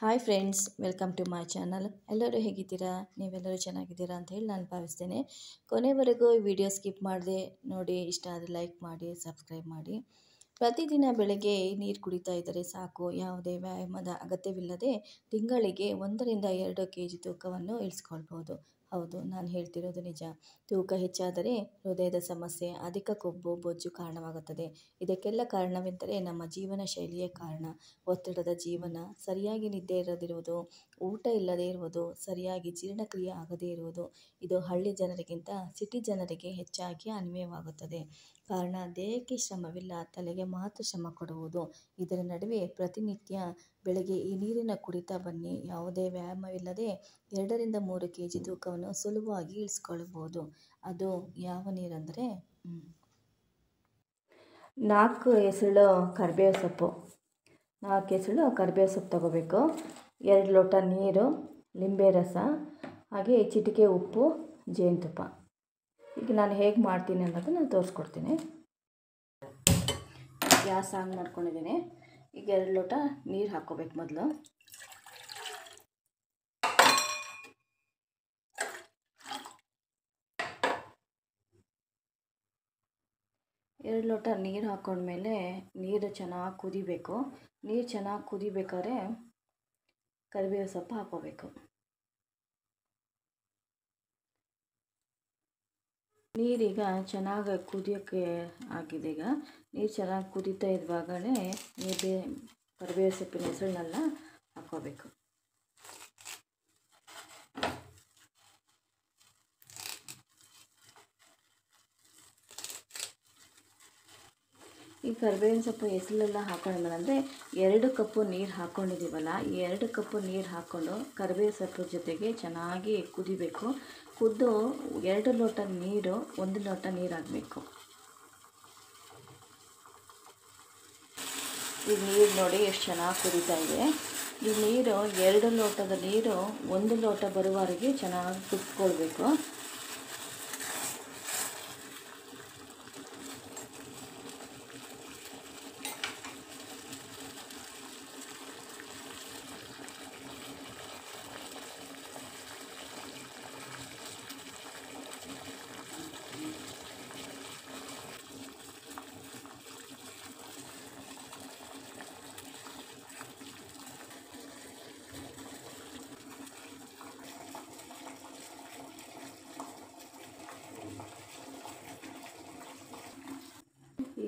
Hi friends, welcome to my channel. ಎಲ್ಲರೂ ಹೇಗಿದ್ದೀರಾ? ನೀವೆಲ್ಲರೂ ಚೆನ್ನಾಗಿದ್ದೀರಾ ಅಂತ ಹೇಳಿ ನಾನು ಭಾವಿಸ್ತೇನೆ. ಕೊನೆವರೆಗೂ ಈ ವಿಡಿಯೋ ಸ್ಕಿಪ್ ಮಾಡದೆ ನೋಡಿ. ಇಷ್ಟ ಆದರೆ ಲೈಕ್ ಮಾಡಿ, ಸಬ್ಸ್ಕ್ರೈಬ್ ಮಾಡಿ. ಪ್ರತಿದಿನ ಬೆಳಗ್ಗೆ ನೀರು ಕುಡಿತಾ ಇದ್ದರೆ ಸಾಕು. ಯಾವುದೇ ವ್ಯಾಯಾಮದ ಅಗತ್ಯವಿಲ್ಲದೆ ತಿಂಗಳಿಗೆ 1-2 kg ತೂಕವನ್ನು ಇಳಿಸ್ಕೊಳ್ಬೋದು. ಹೌದು, ನಾನು ಹೇಳ್ತಿರೋದು ನಿಜ. ತೂಕ ಹೆಚ್ಚಾದರೆ ಹೃದಯದ ಸಮಸ್ಯೆ, ಅಧಿಕ ಕೊಬ್ಬು, ಬೊಜ್ಜು ಕಾರಣವಾಗುತ್ತದೆ. ಇದಕ್ಕೆಲ್ಲ ಕಾರಣವೆಂದರೆ ನಮ್ಮ ಜೀವನ ಶೈಲಿಯೇ ಕಾರಣ. ಒತ್ತಡದ ಜೀವನ, ಸರಿಯಾಗಿ ನಿದ್ದೆ ಇರದಿರುವುದು, ಊಟ ಇಲ್ಲದೇ ಇರುವುದು, ಸರಿಯಾಗಿ ಜೀರ್ಣಕ್ರಿಯೆ ಆಗದೇ ಇರುವುದು. ಇದು ಹಳ್ಳಿ ಜನರಿಗಿಂತ ಸಿಟಿ ಜನರಿಗೆ ಹೆಚ್ಚಾಗಿ ಅನ್ವಯವಾಗುತ್ತದೆ. ಕಾರಣ, ದೇಹಕ್ಕೆ ಶ್ರಮವಿಲ್ಲ, ತಲೆಗೆ ಮಾತ್ರ ಶ್ರಮ ಕೊಡುವುದು. ಇದರ ನಡುವೆ ಪ್ರತಿನಿತ್ಯ ಬೆಳಗ್ಗೆ ಈ ನೀರಿನ ಕುಡಿತಾ ಬನ್ನಿ. ಯಾವುದೇ ವ್ಯಾಯಾಮವಿಲ್ಲದೆ 2-3 kg ತೂಕವನ್ನು ಸುಲಭವಾಗಿ ಇಳಿಸ್ಕೊಳ್ಬೋದು. ಅದು ಯಾವ ನೀರಂದರೆ 4 ಎಸಳು ಕರಿಬೇವು ಸೊಪ್ಪು. 4 ಎಸಳು ಕರಿಬೇವು ಸೊಪ್ಪು ತಗೋಬೇಕು. 2 ಲೋಟ ನೀರು, ಲಿಂಬೆ ರಸ, ಹಾಗೆ ಚಿಟಿಕೆ ಉಪ್ಪು, ಜೇನುತುಪ್ಪ. ಈಗ ನಾನು ಹೇಗೆ ಮಾಡ್ತೀನಿ ಅನ್ನೋದನ್ನು ತೋರಿಸ್ಕೊಡ್ತೀನಿ. ಗ್ಯಾಸ್ ಆನ್ ಮಾಡ್ಕೊಂಡಿದ್ದೀನಿ. ಈಗ 2 ಲೋಟ ನೀರು ಹಾಕ್ಕೋಬೇಕು. ಮೊದಲು 2 ಲೋಟ ನೀರು ಹಾಕ್ಕೊಂಡ್ಮೇಲೆ ನೀರು ಚೆನ್ನಾಗಿ ಕುದಿಬೇಕು. ನೀರು ಚೆನ್ನಾಗಿ ಕುದಿಬೇಕಾದ್ರೆ ಕರಿಬೇವು ಸೊಪ್ಪು ಹಾಕ್ಕೋಬೇಕು. ನೀರೀಗ ಚೆನ್ನಾಗಿ ಕುದಿಯೋಕ್ಕೆ ಆಗಿದೆ. ಈಗ ನೀರು ಚೆನ್ನಾಗಿ ಕುದೀತಾ ಇರುವಾಗಲೇ ಕರಿಬೇವು ಸೊಪ್ಪಿನ ಹೆಸರನ್ನೆಲ್ಲ ಹಾಕ್ಕೋಬೇಕು. ಈ ಕರಿಬೇವಿನ ಸೊಪ್ಪು ಹೆಸರೆಲ್ಲ ಹಾಕೊಂಡ್ಮೇಲೆ 2 ಕಪ್ಪು ನೀರು ಹಾಕ್ಕೊಂಡಿದ್ದೀವಲ್ಲ, ಈ 2 ಕಪ್ಪು ನೀರು ಹಾಕ್ಕೊಂಡು ಕರಿಬೇವು ಸೊಪ್ಪು ಜೊತೆಗೆ ಚೆನ್ನಾಗಿ ಕುದಿಬೇಕು. ಕುದ್ದು 2 ಲೋಟ ನೀರು 1 ಲೋಟ ನೀರು ಆಗಬೇಕು. ಈ ನೀರು ನೋಡಿ ಎಷ್ಟು ಚೆನ್ನಾಗಿ ಕುದೀತಾ ಇದೆ. ಈ ನೀರು 2 ಲೋಟದ ನೀರು 1 ಲೋಟ ಬರುವವರೆಗೆ ಚೆನ್ನಾಗಿ ಕುದಿಸ್ಕೊಳ್ಬೇಕು.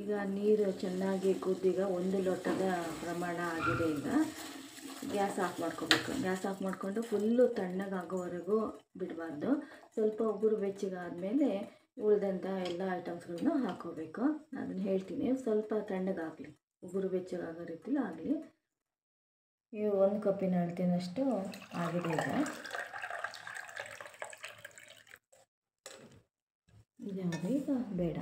ಈಗ ನೀರು ಚೆನ್ನಾಗಿ ಕುದ್ದೀಗ 1 ಲೋಟದ ಪ್ರಮಾಣ ಆಗಿದೆ. ಈಗ ಗ್ಯಾಸ್ ಆಫ್ ಮಾಡ್ಕೋಬೇಕು. ಗ್ಯಾಸ್ ಆಫ್ ಮಾಡಿಕೊಂಡು ಫುಲ್ಲು ತಣ್ಣಗಾಗೋವರೆಗೂ ಬಿಡಬಾರ್ದು. ಸ್ವಲ್ಪ ಉಗುರು ಬೆಚ್ಚಗಾದಮೇಲೆ ಉಳಿದಂಥ ಎಲ್ಲ ಐಟಮ್ಸ್ಗಳನ್ನು ಹಾಕ್ಕೋಬೇಕು. ಅದನ್ನು ಹೇಳ್ತೀನಿ. ಸ್ವಲ್ಪ ತಣ್ಣಗಾಗಲಿ, ಉಗುರು ಬೆಚ್ಚಗಾಗೋ ರೀತಿಲಿ ಆಗಲಿ. ಈಗ 1 ಕಪ್ಪಿನ ಅಳತೆನಷ್ಟು ಆಗಿದೆ. ಈಗ ಬೇಡ.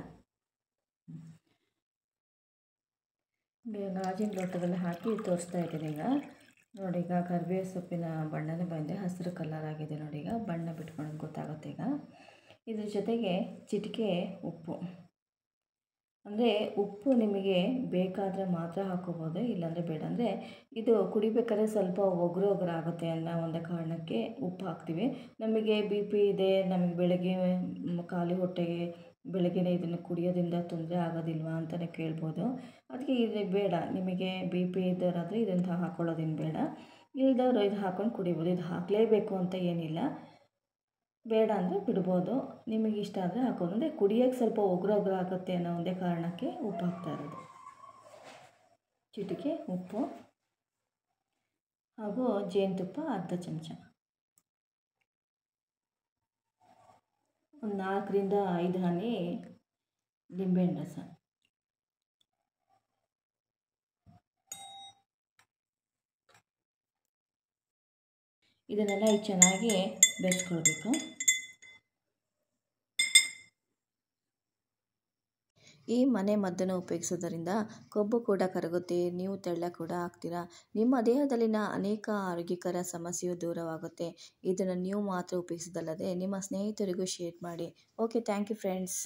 ಗಾಜಿನ ಲೋಟದಲ್ಲಿ ಹಾಕಿ ತೋರಿಸ್ತಾ ಇದ್ದೀನಿ. ಈಗ ನೋಡಿ, ಈಗ ಕರಿಬೇವು ಸೊಪ್ಪಿನ ಬಣ್ಣನೇ ಬಂದೆ, ಹಸಿರು ಕಲರ್ ಆಗಿದೆ ನೋಡಿ. ಈಗ ಬಣ್ಣ ಬಿಟ್ಕೊಳ್ಳೋದು ಗೊತ್ತಾಗುತ್ತೆ. ಈಗ ಇದ್ರ ಜೊತೆಗೆ ಚಿಟಿಕೆ ಉಪ್ಪು. ಅಂದರೆ ಉಪ್ಪು ನಿಮಗೆ ಬೇಕಾದರೆ ಮಾತ್ರ ಹಾಕ್ಕೋಬೋದು, ಇಲ್ಲಾಂದರೆ ಬೇಡ. ಅಂದರೆ ಇದು ಕುಡಿಬೇಕಾದ್ರೆ ಸ್ವಲ್ಪ ಒಗರಾಗುತ್ತೆ ಅನ್ನೋ ಒಂದು ಕಾರಣಕ್ಕೆ ಉಪ್ಪು ಹಾಕ್ತೀವಿ. ನಮಗೆ BP ಇದೆ, ನಮಗೆ ಬೆಳಗ್ಗೆ ಖಾಲಿ ಹೊಟ್ಟೆಗೆ ಬೆಳಗ್ಗೆ ಇದನ್ನು ಕುಡಿಯೋದ್ರಿಂದ ತೊಂದರೆ ಆಗೋದಿಲ್ವಾ ಅಂತಲೇ ಕೇಳ್ಬೋದು. ಅದಕ್ಕೆ ಇದು ಬೇಡ. ನಿಮಗೆ BP ಇದ್ದವರಾದರೆ ಇದನ್ನು ಹಾಕ್ಕೊಳ್ಳೋದೇನು ಬೇಡ. ಇಲ್ಲದವರು ಇದು ಹಾಕ್ಕೊಂಡು ಕುಡಿಬೋದು. ಇದು ಹಾಕಲೇಬೇಕು ಅಂತ ಏನಿಲ್ಲ, ಬೇಡ ಅಂದರೆ ಬಿಡ್ಬೋದು. ನಿಮಗೆ ಇಷ್ಟ ಆದರೆ ಹಾಕೋದು. ಅಂದರೆ ಕುಡಿಯೋಕ್ಕೆ ಸ್ವಲ್ಪ ಒಗರಾಗುತ್ತೆ ಅನ್ನೋ ಒಂದೇ ಕಾರಣಕ್ಕೆ ಉಪ್ಪು ಹಾಕ್ತಾ ಇರೋದು. ಚಿಟಿಕೆ ಉಪ್ಪು ಹಾಗೂ ಜೇನುತುಪ್ಪ ಅರ್ಧ ಚಮಚ, ಒಂದು 4-5 ಹನಿ ಲಿಂಬೆಹಣ್ಣು ರಸ. ಇದನ್ನೆಲ್ಲ ಚೆನ್ನಾಗಿ ಬೆರೆಸ್ಕೊಳ್ಬೇಕು. ಈ ಮನೆ ಮದ್ದನ್ನು ಉಪಯೋಗಿಸೋದರಿಂದ ಕೊಬ್ಬು ಕೂಡ ಕರಗುತ್ತೆ, ನೀವು ತೆಳ್ಳ ಕೂಡ ಆಗ್ತೀರಾ. ನಿಮ್ಮ ದೇಹದಲ್ಲಿನ ಅನೇಕ ಆರೋಗ್ಯಕರ ಸಮಸ್ಯೆಯು ದೂರವಾಗುತ್ತೆ. ಇದನ್ನು ನೀವು ಮಾತ್ರ ಉಪಯೋಗಿಸೋದಲ್ಲದೆ ನಿಮ್ಮ ಸ್ನೇಹಿತರಿಗೂ ಶೇರ್ ಮಾಡಿ. Okay, thank you friends.